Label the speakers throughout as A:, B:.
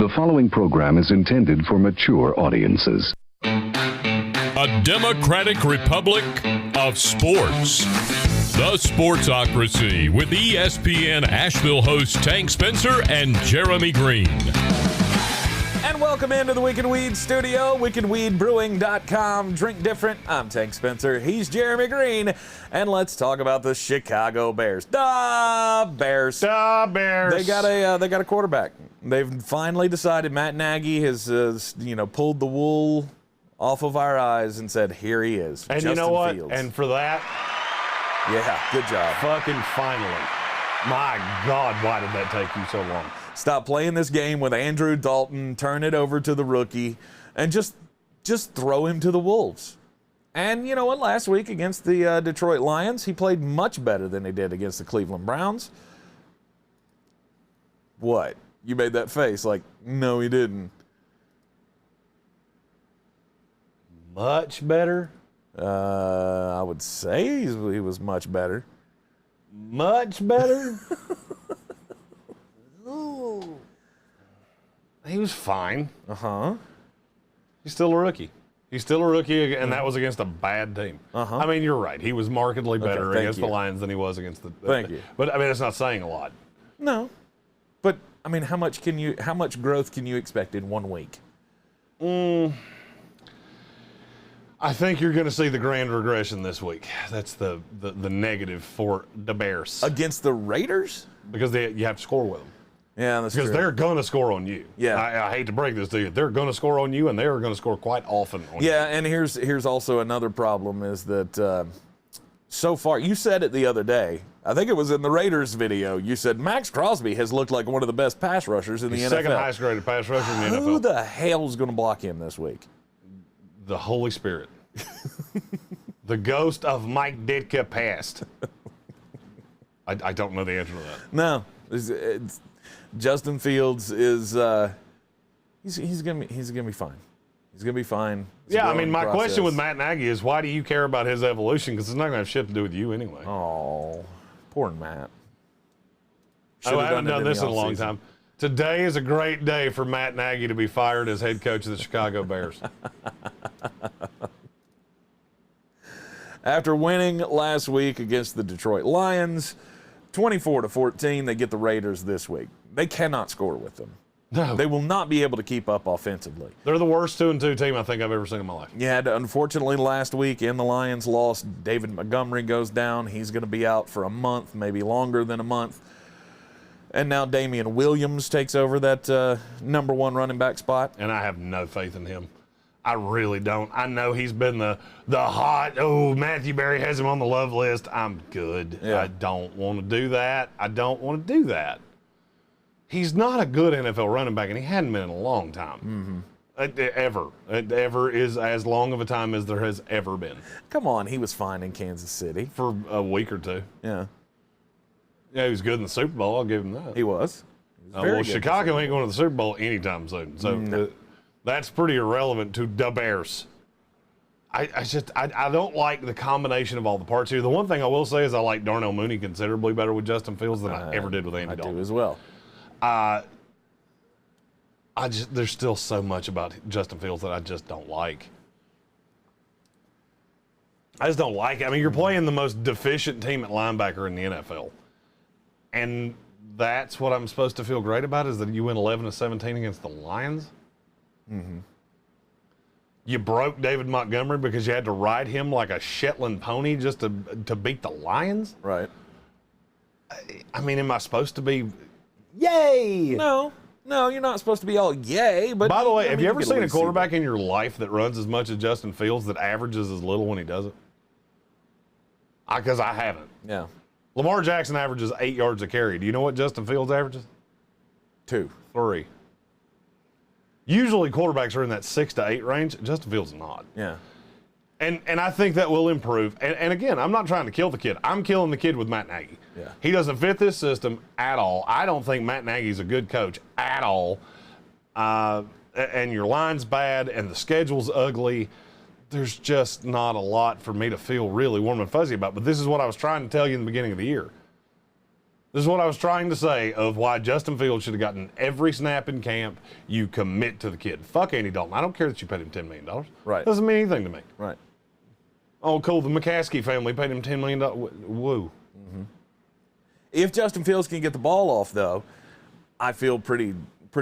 A: The following program is intended for mature audiences.
B: A democratic republic of sports. The Sportsocracy with ESPN Asheville hosts Tank Spencer and Jeremy Greene.
C: And welcome into the Wicked Weed studio, wickedweedbrewing.com. Drink different. I'm Tank Spencer. He's Jeremy Greene. And let's talk about the Chicago Bears. The Bears.
D: The Bears.
C: They got a quarterback. They've finally decided. Matt Nagy has pulled the wool off of our eyes and said, here he is.
D: And
C: Justin
D: you know what?
C: Fields.
D: And for that,
C: yeah, good job.
D: fucking finally. My God, why did that take you so long?
C: Stop playing this game with Andrew Dalton, turn it over to the rookie, and just throw him to the Wolves. And you know what? Last week against the Detroit Lions, he played much better than he did against the Cleveland Browns. What? You made that face like, no, he didn't.
D: Much better?
C: I would say he was much better.
D: Much better? He was fine.
C: Uh-huh.
D: He's still a rookie. He's still a rookie, and that was against a bad team.
C: Uh-huh.
D: I mean, you're right. He was markedly better against the Lions than he was against the...
C: Thank you.
D: But, I mean, it's not saying a lot.
C: No. But, I mean, how much growth can you expect in 1 week?
D: I think you're going to see the grand regression this week. That's the negative for the Bears.
C: Against the Raiders?
D: Because you have to score with them.
C: Yeah, that's true.
D: Because they're going to score on you.
C: Yeah.
D: I hate to break this to you. They're going to score on you, and they are going to score quite often on you.
C: Yeah, and here's also another problem is that so far, you said it the other day, I think it was in the Raiders video, you said Max Crosby has looked like one of the best pass rushers in the NFL.
D: Second highest graded pass rusher in the NFL.
C: Who the hell's going to block him this week?
D: The Holy Spirit. The ghost of Mike Ditka passed. I don't know the answer to that.
C: No. It's Justin Fields is he's gonna be fine. He's gonna be fine.
D: Yeah, I mean, my question with Matt Nagy is, why do you care about his evolution? Because it's not gonna have shit to do with you anyway.
C: Oh, poor Matt.
D: I haven't done this in a long time. Today is a great day for Matt Nagy to be fired as head coach of the Chicago Bears.
C: After winning last week against the Detroit Lions, 24-14, they get the Raiders this week. They cannot score with them.
D: No.
C: They will not be able to keep up offensively.
D: They're the worst 2-2 team I think I've ever seen in my life.
C: Yeah, unfortunately, last week in the Lions loss, David Montgomery goes down. He's going to be out for a month, maybe longer than a month. And now Damian Williams takes over that number one running back spot.
D: And I have no faith in him. I really don't. I know he's been the hot, Matthew Berry has him on the love list. I'm good.
C: Yeah.
D: I don't want to do that. He's not a good NFL running back, and he hadn't been in a long time. Ever. Ever is as long of a time as there has ever been.
C: Come on, he was fine in Kansas City.
D: For a week or two.
C: Yeah.
D: Yeah, he was good in the Super Bowl. I'll give him that.
C: He was. Very good.
D: Chicago ain't going to the Super Bowl anytime soon. So that's pretty irrelevant to the Bears. I don't like the combination of all the parts here. The one thing I will say is I like Darnell Mooney considerably better with Justin Fields than I ever did with Andy Dalton.
C: I do as well.
D: There's still so much about Justin Fields that I just don't like. I just don't like it. I mean, you're playing the most deficient team at linebacker in the NFL. And that's what I'm supposed to feel great about, is that you win 11-17 against the Lions.
C: Mm-hmm.
D: You broke David Montgomery because you had to ride him like a Shetland pony just to beat the Lions?
C: Right.
D: I mean, am I supposed to be, yay?
C: No, you're not supposed to be all yay. But
D: by the way, have you ever seen a quarterback in your life that runs as much as Justin Fields that averages as little when he does it? Because I haven't.
C: Yeah.
D: Lamar Jackson averages 8 yards a carry. Do you know what Justin Fields averages?
C: 2.
D: 3. Usually quarterbacks are in that 6 to 8 range. Justin Fields is not.
C: Yeah.
D: And I think that will improve. And again, I'm not trying to kill the kid. I'm killing the kid with Matt Nagy.
C: Yeah.
D: He doesn't fit this system at all. I don't think Matt Nagy's a good coach at all. And your line's bad and the schedule's ugly. There's just not a lot for me to feel really warm and fuzzy about. But this is what I was trying to tell you in the beginning of the year. This is what I was trying to say of why Justin Fields should have gotten every snap in camp. You commit to the kid. Fuck Andy Dalton. I don't care that you paid him $10 million.
C: Right.
D: Doesn't mean anything to me.
C: Right.
D: Oh, cool. The McCaskey family paid him $10 million. Woo.
C: Mm-hmm. If Justin Fields can get the ball off, though, I feel pretty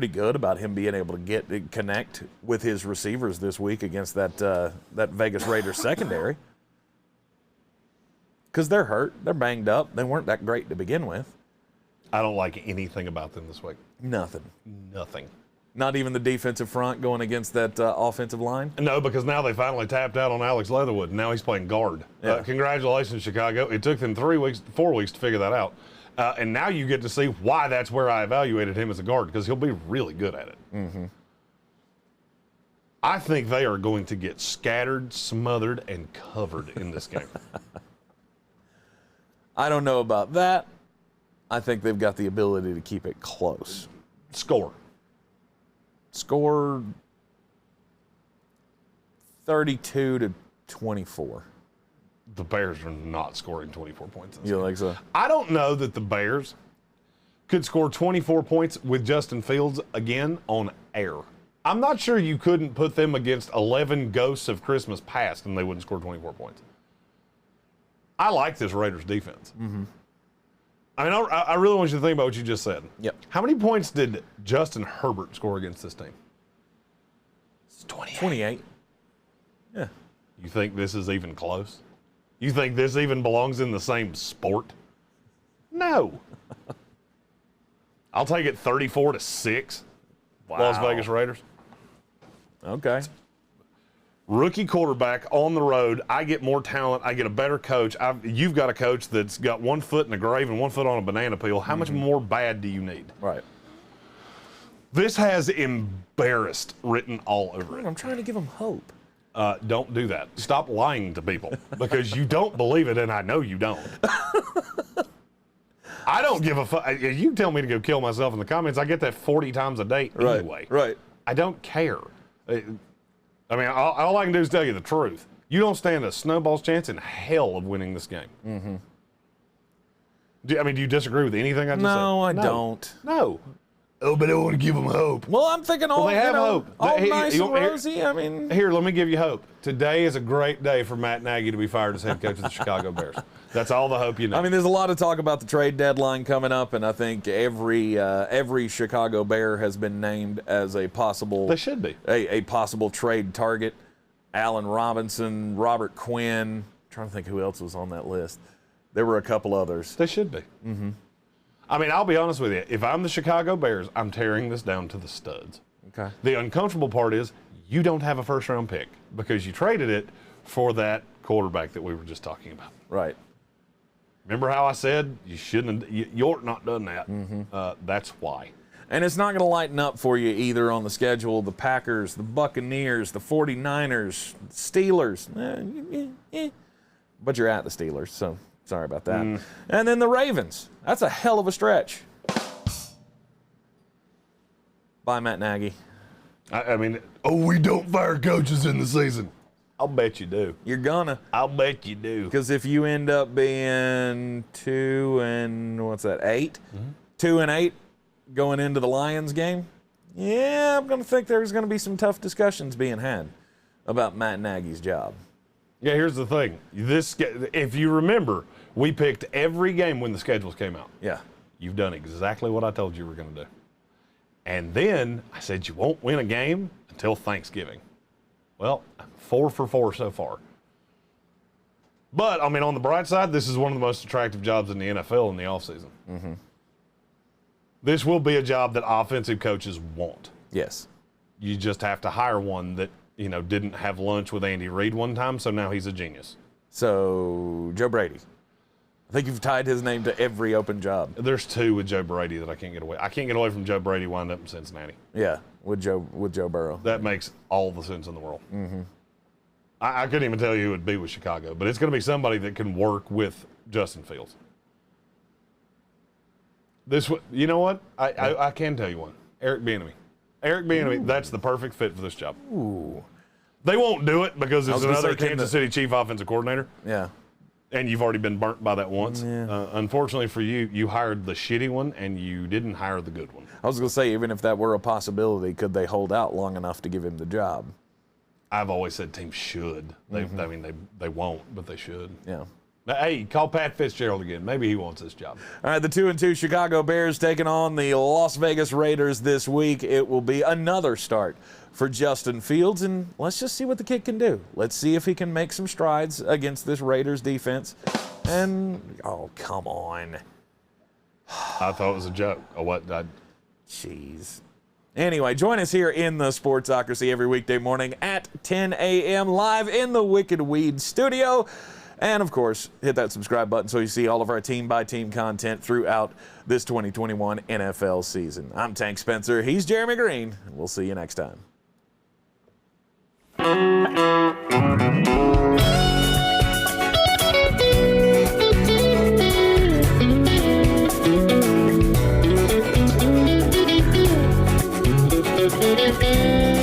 C: good about him being able to connect with his receivers this week against that Vegas Raiders secondary. Because they're hurt. They're banged up. They weren't that great to begin with.
D: I don't like anything about them this week.
C: Nothing. Not even the defensive front going against that offensive line?
D: No, because now they finally tapped out on Alex Leatherwood, and now he's playing guard.
C: Yeah.
D: Congratulations, Chicago. It took them 4 weeks to figure that out. And now you get to see why that's where I evaluated him as a guard, because he'll be really good at it.
C: Mm-hmm.
D: I think they are going to get scattered, smothered, and covered in this game.
C: I don't know about that. I think they've got the ability to keep it close.
D: Score
C: 32-24.
D: The Bears are not scoring 24 points.
C: You think so?
D: I don't know that the Bears could score 24 points with Justin Fields again on air. I'm not sure you couldn't put them against 11 ghosts of Christmas past and they wouldn't score 24 points. I like this Raiders defense.
C: Mm-hmm.
D: I mean, I really want you to think about what you just said.
C: Yep.
D: How many points did Justin Herbert score against this team?
C: It's 28. Yeah.
D: You think this is even close? You think this even belongs in the same sport? No. I'll take it 34-6.
C: Wow.
D: Las Vegas Raiders.
C: Okay.
D: Rookie quarterback on the road. I get more talent. I get a better coach. You've got a coach that's got 1 foot in the grave and 1 foot on a banana peel. How much more bad do you need?
C: Right.
D: This has embarrassed written all over it.
C: I'm trying to give them hope.
D: Don't do that. Stop lying to people because you don't believe it, and I know you don't. I don't give a fuck. You tell me to go kill myself in the comments. I get that 40 times a day anyway.
C: Right.
D: I don't care. I mean, all I can do is tell you the truth. You don't stand a snowball's chance in hell of winning this game.
C: Mm-hmm.
D: Do you disagree with anything I just said?
C: No, I don't.
D: No. Oh, but I want to give them hope.
C: Well, I'm thinking all,
D: they have hope.
C: All nice and rosy. I mean,
D: here, let me give you hope. Today is a great day for Matt Nagy to be fired as head coach of the Chicago Bears. That's all the hope you need.
C: I mean, there's a lot of talk about the trade deadline coming up, and I think every Chicago Bear has been named as a possible.
D: They should be
C: a possible trade target. Allen Robinson, Robert Quinn. I'm trying to think who else was on that list. There were a couple others.
D: They should be.
C: Mm-hmm.
D: I mean, I'll be honest with you. If I'm the Chicago Bears, I'm tearing this down to the studs.
C: Okay.
D: The uncomfortable part is you don't have a first-round pick because you traded it for that quarterback that we were just talking about.
C: Right.
D: Remember how I said you shouldn't? You're not done that.
C: Mm-hmm.
D: That's why.
C: And it's not going to lighten up for you either on the schedule. The Packers, the Buccaneers, the 49ers, Steelers. But you're at the Steelers, so sorry about that. And then the Ravens. That's a hell of a stretch. Bye, Matt Nagy.
D: I mean, we don't fire coaches in the season. I'll bet you do.
C: You're gonna.
D: I'll bet you do.
C: Because if you end up being 2-8? 2-8 going into the Lions game, yeah, I'm going to think there's going to be some tough discussions being had about Matt Nagy's job.
D: Yeah, here's the thing. If you remember, we picked every game when the schedules came out.
C: Yeah.
D: You've done exactly what I told you were going to do. And then I said you won't win a game until Thanksgiving. Well, 4 for 4 so far. But, I mean, on the bright side, this is one of the most attractive jobs in the NFL in the offseason.
C: Mm-hmm.
D: This will be a job that offensive coaches want.
C: Yes.
D: You just have to hire one that, didn't have lunch with Andy Reid one time, so now he's a genius.
C: So, Joe Brady. I think you've tied his name to every open job.
D: There's 2 with Joe Brady that I can't get away. I can't get away from Joe Brady winding up in Cincinnati.
C: Yeah, with Joe Burrow.
D: That makes all the sense in the world.
C: Mm-hmm.
D: I couldn't even tell you who it would be with Chicago, but it's going to be somebody that can work with Justin Fields. You know what? I can tell you one. Eric Bieniemy. Eric Bieniemy, that's the perfect fit for this job.
C: Ooh.
D: They won't do it because it's another Kansas City Chief offensive coordinator.
C: Yeah.
D: And you've already been burnt by that once. Yeah. Unfortunately for you, you hired the shitty one and you didn't hire the good one.
C: I was going to say, even if that were a possibility, could they hold out long enough to give him the job?
D: I've always said teams should. I mean, they won't, but they should.
C: Yeah.
D: Now, hey, call Pat Fitzgerald again. Maybe he wants this job.
C: All right, the 2-2 Chicago Bears taking on the Las Vegas Raiders this week. It will be another start for Justin Fields, and let's just see what the kid can do. Let's see if he can make some strides against this Raiders defense. And, oh, come on.
D: I thought it was a joke.
C: Jeez. Anyway, join us here in the Sportsocracy every weekday morning at 10 a.m. live in the Wicked Weed studio. And, of course, hit that subscribe button so you see all of our team-by-team content throughout this 2021 NFL season. I'm Tank Spencer. He's Jeremy Greene. We'll see you next time.
E: Thank you.